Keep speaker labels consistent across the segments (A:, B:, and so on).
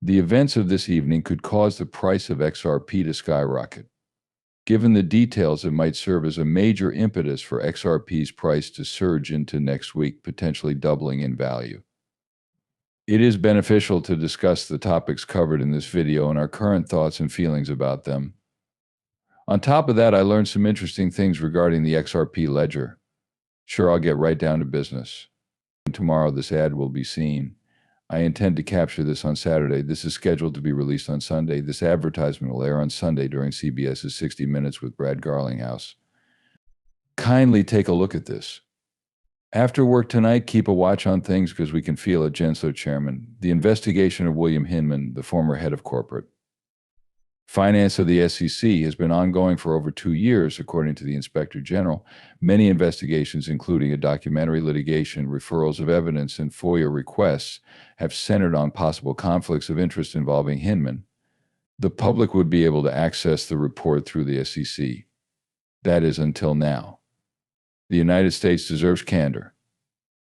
A: The events of this evening could cause the price of XRP to skyrocket. Given the details, it might serve as a major impetus for XRP's price to surge into next week, potentially doubling in value. It is beneficial to discuss the topics covered in this video and our current thoughts and feelings about them. On top of that, I learned some interesting things regarding the XRP ledger. Sure, I'll get right down to business. Tomorrow this ad will be seen. I intend to capture this on Saturday. This is scheduled to be released on Sunday. This advertisement will air on Sunday during CBS's 60 Minutes with Brad Garlinghouse. Kindly take a look at this. After work tonight, keep a watch on things because we can feel it, Gensler Chairman. The investigation of William Hinman, the former head of corporate finance of the SEC, has been ongoing for over 2 years, according to the Inspector General. Many investigations, including a documentary litigation, referrals of evidence, and FOIA requests, have centered on possible conflicts of interest involving Hinman. The public would be able to access the report through the SEC. That is, until now. The United States deserves candor.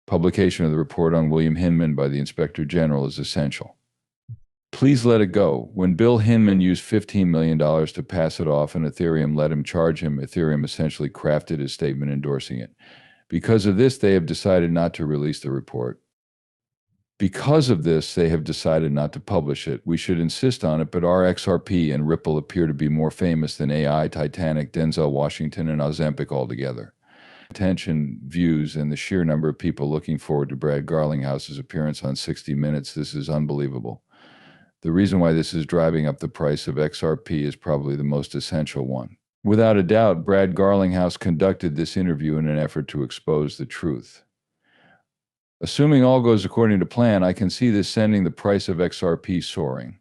A: Publication of the report on William Hinman by the Inspector General is essential. Please let it go. When Bill Hinman used $15 million to pass it off and Ethereum let him charge him, Ethereum essentially crafted his statement endorsing it. Because of this, they have decided not to release the report. Because of this, they have decided not to publish it. We should insist on it, but our XRP and Ripple appear to be more famous than AI, Titanic, Denzel Washington, and Ozempic altogether. Attention, views, and the sheer number of people looking forward to Brad Garlinghouse's appearance on 60 Minutes. This is unbelievable. The reason why this is driving up the price of XRP is probably the most essential one. Without a doubt, Brad Garlinghouse conducted this interview in an effort to expose the truth. Assuming all goes according to plan, I can see this sending the price of XRP soaring.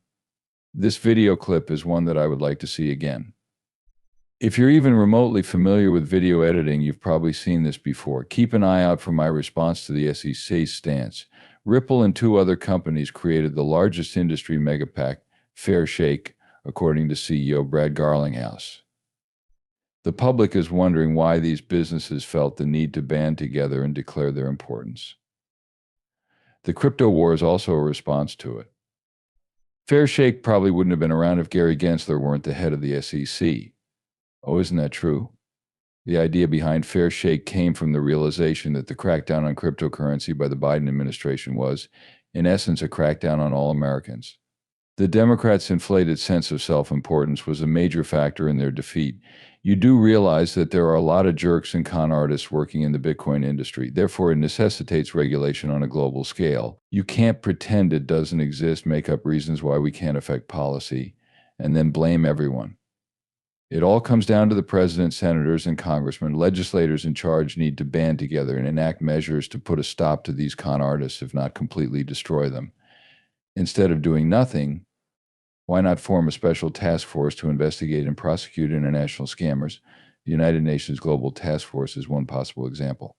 A: This video clip is one that I would like to see again. If you're even remotely familiar with video editing, you've probably seen this before. Keep an eye out for my response to the SEC's stance. Ripple and 2 other companies created the largest industry megapack, Fair Shake, according to CEO Brad Garlinghouse. The public is wondering why these businesses felt the need to band together and declare their importance. The crypto war is also a response to it. Fair Shake probably wouldn't have been around if Gary Gensler weren't the head of the SEC. Oh, isn't that true? The idea behind Fair Shake came from the realization that the crackdown on cryptocurrency by the Biden administration was, in essence, a crackdown on all Americans. The Democrats' inflated sense of self-importance was a major factor in their defeat. You do realize that there are a lot of jerks and con artists working in the Bitcoin industry. Therefore, it necessitates regulation on a global scale. You can't pretend it doesn't exist, make up reasons why we can't affect policy, and then blame everyone. It all comes down to the president, senators, and congressmen. Legislators in charge need to band together and enact measures to put a stop to these con artists, if not completely destroy them. Instead of doing nothing, why not form a special task force to investigate and prosecute international scammers? The United Nations Global Task Force is one possible example.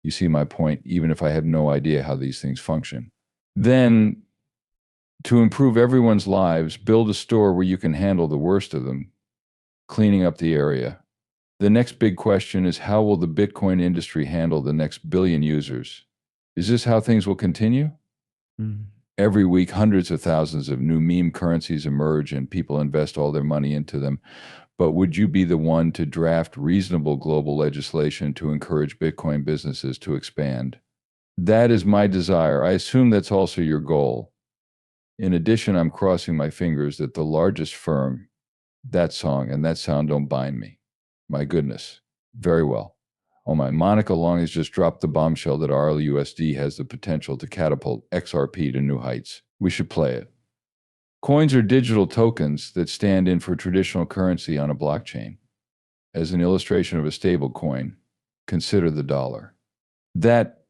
A: You see my point, even if I have no idea how these things function. Then, to improve everyone's lives, build a store where you can handle the worst of them, cleaning up the area. The next big question is, how will the Bitcoin industry handle the next billion users? Is this how things will continue? Every week, hundreds of thousands of new meme currencies emerge and people invest all their money into them. But would you be the one to draft reasonable global legislation to encourage Bitcoin businesses to expand? That is my desire. I assume that's also your goal. In addition, I'm crossing my fingers that the largest firm, that song and that sound don't bind me. My goodness. Very well. Oh my, Monica Long has just dropped the bombshell that RLUSD has the potential to catapult XRP to new heights. We should play it. Coins are digital tokens that stand in for traditional currency on a blockchain. As an illustration of a stable coin, consider the dollar. That,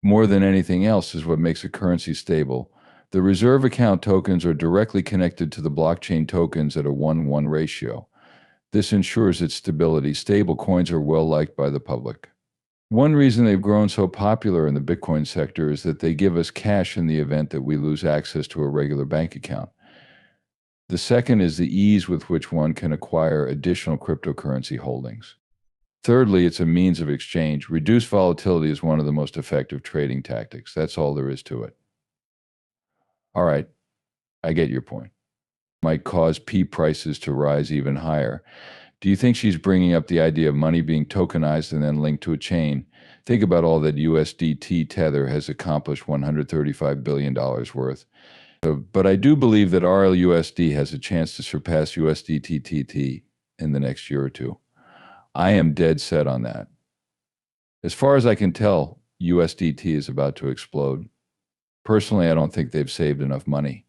A: more than anything else, is what makes a currency stable. The reserve account tokens are directly connected to the blockchain tokens at a 1:1 ratio. This ensures its stability. Stable coins are well liked by the public. One reason they've grown so popular in the Bitcoin sector is that they give us cash in the event that we lose access to a regular bank account. The second is the ease with which one can acquire additional cryptocurrency holdings. Thirdly, it's a means of exchange. Reduced volatility is one of the most effective trading tactics. That's all there is to it. All right, I get your point. Might cause P prices to rise even higher. Do you think she's bringing up the idea of money being tokenized and then linked to a chain? Think about all that USDT Tether has accomplished $135 billion worth. But I do believe that RLUSD has a chance to surpass USDT in the next year or two. I am dead set on that. As far as I can tell, USDT is about to explode. Personally, I don't think they've saved enough money.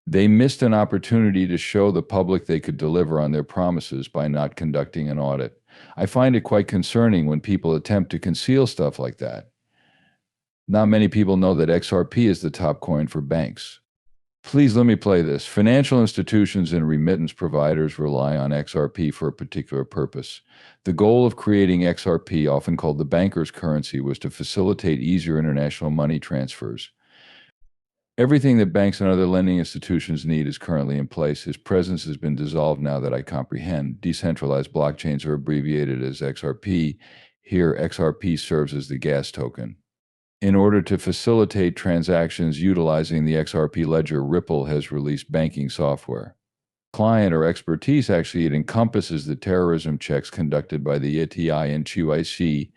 A: They missed an opportunity to show the public they could deliver on their promises by not conducting an audit. I find it quite concerning when people attempt to conceal stuff like that. Not many people know that XRP is the top coin for banks. Please let me play this. Financial institutions and remittance providers rely on XRP for a particular purpose. The goal of creating XRP, often called the banker's currency, was to facilitate easier international money transfers. Everything that banks and other lending institutions need is currently in place. His presence has been dissolved now that I comprehend. Decentralized blockchains are abbreviated as XRP. Here, XRP serves as the gas token. In order to facilitate transactions utilizing the XRP ledger, Ripple has released banking software. Client or expertise, actually, it encompasses the terrorism checks conducted by the ETI and QIC.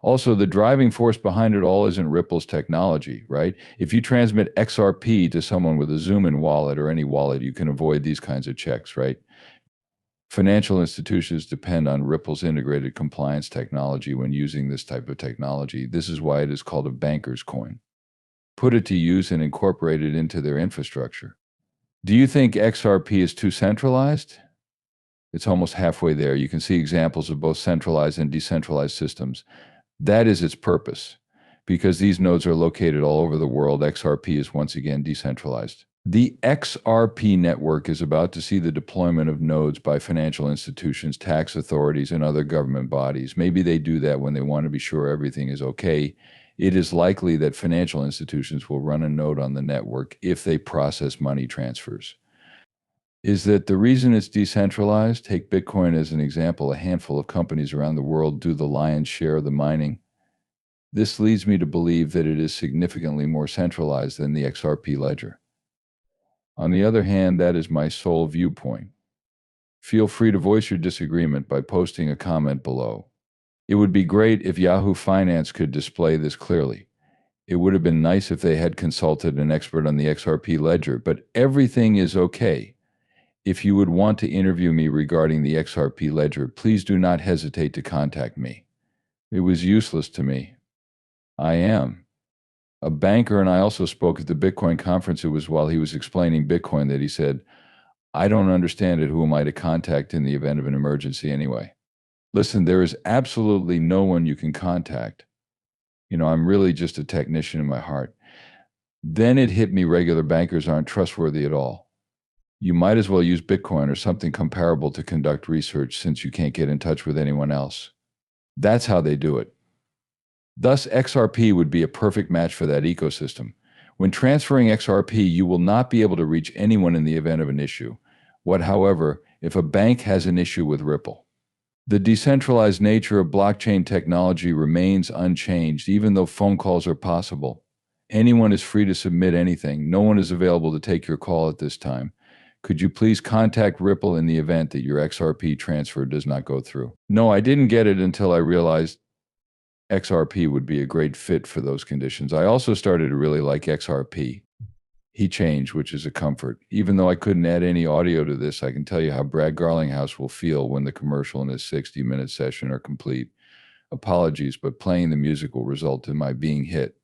A: Also, the driving force behind it all isn't Ripple's technology, right? If you transmit XRP to someone with a Zoom-in wallet or any wallet, you can avoid these kinds of checks, right? Financial institutions depend on Ripple's integrated compliance technology when using this type of technology. This is why it is called a banker's coin. Put it to use and incorporate it into their infrastructure. Do you think XRP is too centralized? It's almost halfway there. You can see examples of both centralized and decentralized systems. That is its purpose. Because these nodes are located all over the world, XRP is once again decentralized. The XRP network is about to see the deployment of nodes by financial institutions, tax authorities, and other government bodies. Maybe they do that when they want to be sure everything is okay. It is likely that financial institutions will run a node on the network if they process money transfers. Is that the reason it's decentralized? Take Bitcoin as an example. A handful of companies around the world do the lion's share of the mining. This leads me to believe that it is significantly more centralized than the XRP ledger. On the other hand, that is my sole viewpoint. Feel free to voice your disagreement by posting a comment below. It would be great if Yahoo Finance could display this clearly. It would have been nice if they had consulted an expert on the XRP ledger, but everything is okay. If you would want to interview me regarding the XRP ledger, please do not hesitate to contact me. It was useless to me. I am a banker, and I also spoke at the Bitcoin conference. It was while he was explaining Bitcoin that he said, I don't understand it. Who am I to contact in the event of an emergency anyway? Listen, there is absolutely no one you can contact. I'm really just a technician in my heart. Then it hit me, regular bankers aren't trustworthy at all. You might as well use Bitcoin or something comparable to conduct research, since you can't get in touch with anyone else. That's how they do it. Thus, XRP would be a perfect match for that ecosystem. When transferring XRP, you will not be able to reach anyone in the event of an issue. However, if a bank has an issue with Ripple? The decentralized nature of blockchain technology remains unchanged, even though phone calls are possible. Anyone is free to submit anything. No one is available to take your call at this time. Could you please contact Ripple in the event that your XRP transfer does not go through? No, I didn't get it until I realized XRP would be a great fit for those conditions. I also started to really like XRP. He changed, which is a comfort. Even though I couldn't add any audio to this, I can tell you how Brad Garlinghouse will feel when the commercial and his 60-minute session are complete. Apologies, but playing the music will result in my being hit.